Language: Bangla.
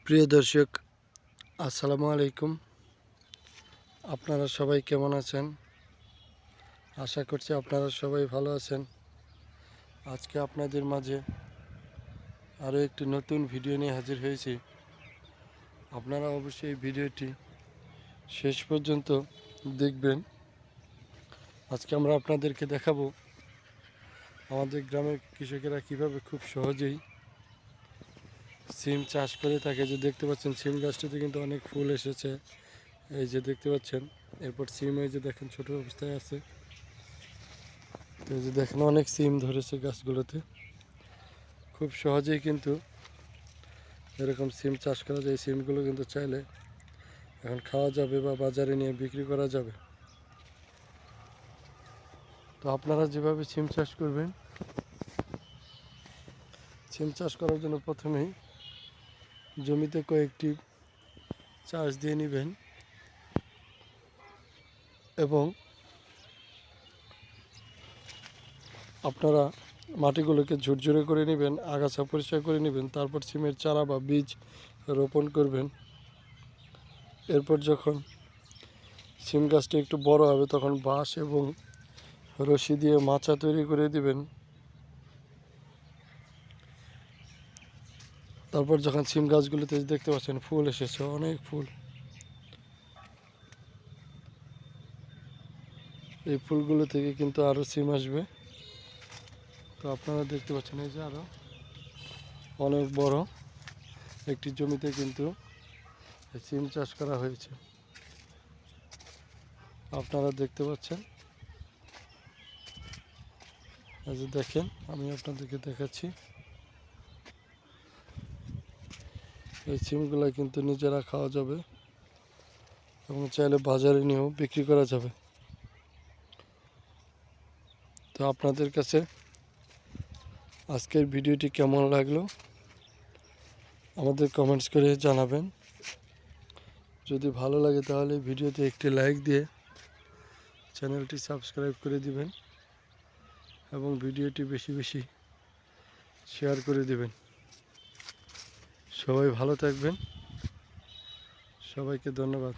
প্রিয় দর্শক, আসসালামু আলাইকুম। আপনারা সবাই কেমন আছেন? আশা করছি আপনারা সবাই ভালো আছেন। আজকে আপনাদের মাঝে আরও একটি নতুন ভিডিও নিয়ে হাজির হয়েছি। আপনারা অবশ্যই এই ভিডিওটি শেষ পর্যন্ত দেখবেন। আজকে আমরা আপনাদেরকে দেখাবো আমাদের গ্রামের কৃষকেরা কিভাবে খুব সহজেই সিম চাষ করে থাকে। যে দেখতে পাচ্ছেন সিম গাছটিতে কিন্তু অনেক ফুল এসেছে, এই যে দেখতে পাচ্ছেন। এরপর সিম এই যে দেখেন ছোট অবস্থায় আছে, এই যে দেখেন অনেক সিম ধরেছে গাছগুলোতে। খুব সহজেই কিন্তু এরকম সিম চাষ করা যায়। সিমগুলো কিন্তু চাইলে এখন খাওয়া যাবে বা বাজারে নিয়ে বিক্রি করা যাবে। তো আপনারা যেভাবে সিম চাষ করবেন, সিম চাষ করার জন্য প্রথমেই জমিতে কয়েকটি চাষ দিয়ে নেবেন এবং আপনারা মাটিগুলোকে ঝুরঝুরে করে নেবেন, আগাছা পরিষ্কার করে নেবেন। তারপর সিমের চারা বা বীজ রোপণ করবেন। এরপর যখন সিম গাছটি একটু বড় হবে তখন বাঁশ এবং রশি দিয়ে মাচা তৈরি করে দিবেন। তারপর যখন সিম গাছগুলোতে দেখতে পাচ্ছেন ফুল এসেছে, অনেক ফুল, এই ফুলগুলো থেকে কিন্তু আরও সিম আসবে। তো আপনারা দেখতে পাচ্ছেন এই যে আরও অনেক বড় একটি জমিতে কিন্তু সিম চাষ করা হয়েছে। আপনারা দেখতে পাচ্ছেন, এই যে দেখেন, আমি আপনাদেরকে দেখাচ্ছি। এই সিমগুলো কিন্তু নিজেরা খাওয়া যাবে এবং চাইলে বাজারে নিয়েও বিক্রি করা যাবে। তো আপনাদের কাছে আজকের ভিডিওটি কেমন লাগলো আমাদের কমেন্টস করে জানাবেন। যদি ভালো লাগে তাহলে ভিডিওতে একটি লাইক দিয়ে চ্যানেলটি সাবস্ক্রাইব করে দিবেন এবং ভিডিওটি বেশি বেশি শেয়ার করে দিবেন। সবাই ভালো থাকবেন, সবাইকে ধন্যবাদ।